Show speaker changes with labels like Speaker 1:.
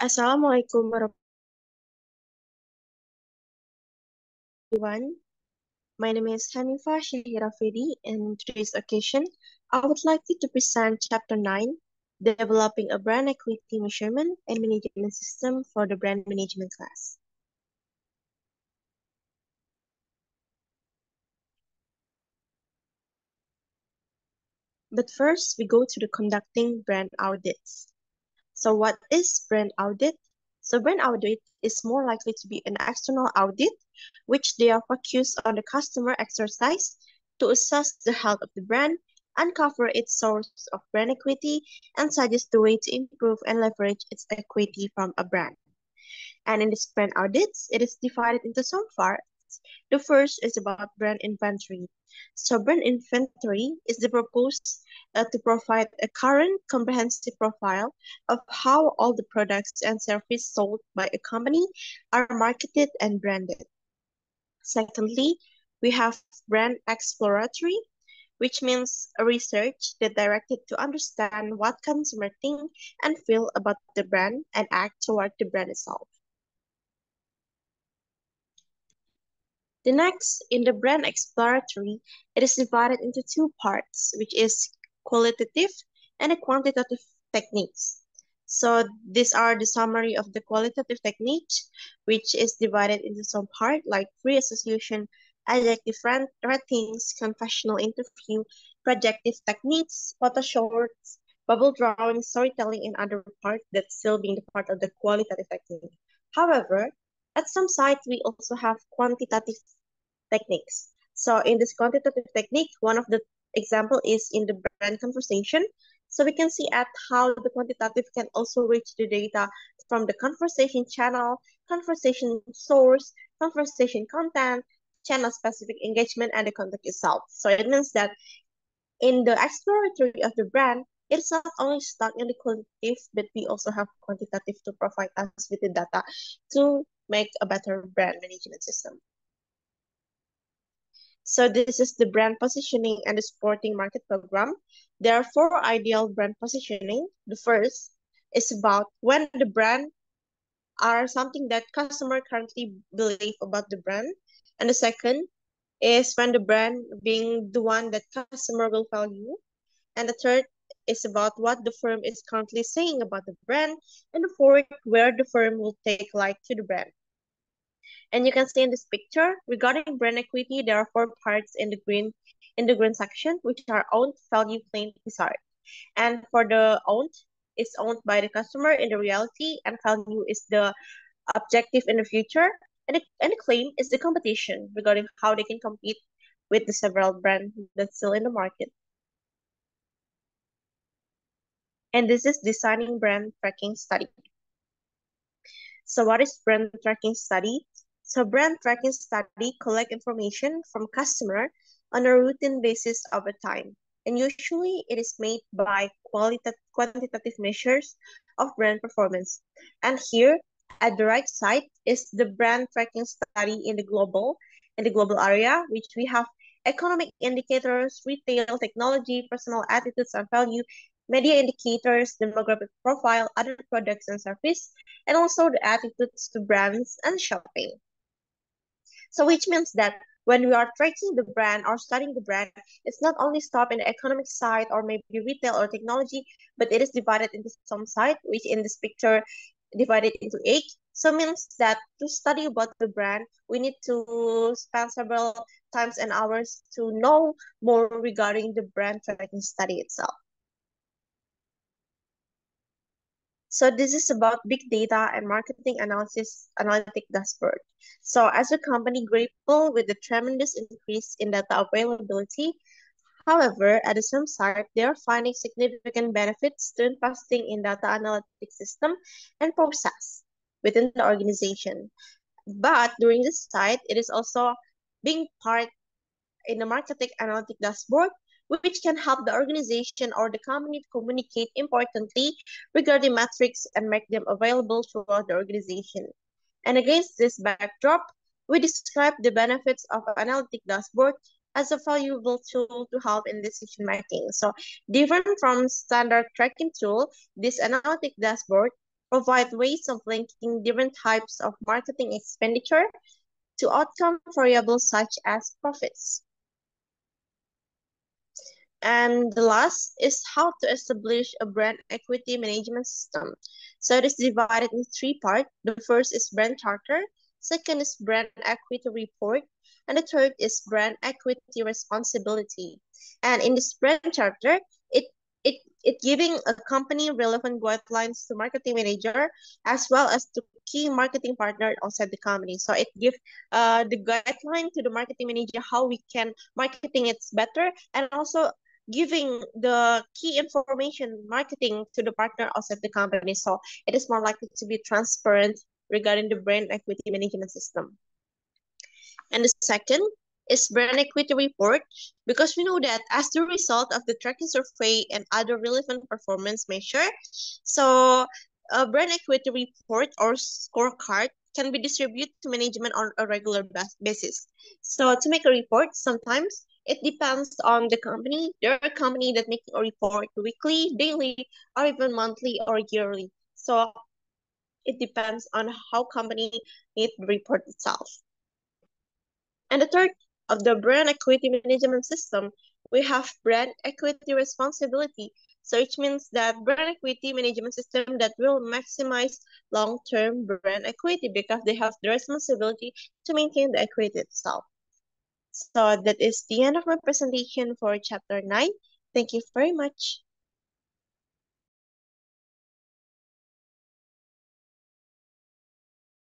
Speaker 1: Assalamualaikum warahmatullahi wabarakatuh. My name is Hanifa Shahirafedi, and on today's occasion, I would like you to present Chapter 9, Developing a Brand Equity Measurement and Management System for the Brand Management class. But first, we go to the conducting brand audits. So what is brand audit? So brand audit is more likely to be an external audit, which they are focused on the customer exercise to assess the health of the brand, uncover its source of brand equity, and suggest the way to improve and leverage its equity from a brand. And in this brand audits, it is divided into some parts. The first is about brand inventory. So brand inventory is the purpose to provide a current comprehensive profile of how all the products and services sold by a company are marketed and branded. Secondly, we have brand exploratory, which means a research that directed to understand what consumers think and feel about the brand and act toward the brand itself. The next, in the brand exploratory, it is divided into two parts, which is qualitative and the quantitative techniques. So these are the summary of the qualitative techniques, which is divided into some part like free association, adjective ratings, confessional interview, projective techniques, photo shorts, bubble drawing, storytelling, and other part that still being the part of the qualitative technique. However, at some sites, we also have quantitative techniques. So in this quantitative technique, one of the example is in the brand conversation. So we can see at how the quantitative can also reach the data from the conversation channel, conversation source, conversation content, channel specific engagement, and the content itself. So it means that in the exploratory of the brand, it's not only stuck in the qualitative, but we also have quantitative to provide us with the data to make a better brand management system. So this is the brand positioning and the supporting market program. There are four ideal brand positioning. The first is about when the brand are something that customer currently believe about the brand. And the second is when the brand being the one that customer will value. And the third is about what the firm is currently saying about the brand. And the fourth, where the firm will take like to the brand. And you can see in this picture, regarding brand equity, there are four parts in the green section, which are owned, value, claim, desired. And for the owned, it's owned by the customer in the reality, and value is the objective in the future, and the claim is the competition regarding how they can compete with the several brands that's still in the market. And this is designing brand tracking study. So what is brand tracking study? So brand tracking study collect information from customer on a routine basis over time. And usually it is made by quantitative measures of brand performance. And here at the right side is the brand tracking study in the global area, which we have economic indicators, retail, technology, personal attitudes and value, media indicators, demographic profile, other products and service, and also the attitudes to brands and shopping. So which means that when we are tracking the brand or studying the brand, it's not only stop in the economic side or maybe retail or technology, but it is divided into some side, which in this picture divided into 8. So means that to study about the brand, we need to spend several times and hours to know more regarding the brand tracking study itself. So this is about big data and marketing analysis analytic dashboard. So as a company grapple with the tremendous increase in data availability, however, at the same side, they are finding significant benefits to investing in data analytic system and process within the organization. But during this side, it is also being part in the marketing analytic dashboard, which can help the organization or the company to communicate importantly regarding metrics and make them available throughout the organization. And against this backdrop, we describe the benefits of an analytic dashboard as a valuable tool to help in decision making. So different from standard tracking tool, this analytic dashboard provide ways of linking different types of marketing expenditure to outcome variables such as profits. And the last is how to establish a brand equity management system. So it is divided in three parts. The first is brand charter, second is brand equity report, and the third is brand equity responsibility. And in this brand charter, it it giving a company relevant guidelines to marketing manager as well as to key marketing partner outside the company. So it gives the guideline to the marketing manager how we can marketing it's better, and also giving the key information marketing to the partner outside the company. So it is more likely to be transparent regarding the brand equity management system. And the second is brand equity report, because we know that as the result of the tracking survey and other relevant performance measure, so a brand equity report or scorecard can be distributed to management on a regular basis. So to make a report, sometimes it depends on the company. There are companies that make a report weekly, daily, or even monthly or yearly. So it depends on how company needs the report itself. And the third of the brand equity management system, we have brand equity responsibility. So it means that brand equity management system that will maximize long-term brand equity because they have the responsibility to maintain the equity itself. So that is the end of my presentation for chapter 9. Thank you very much.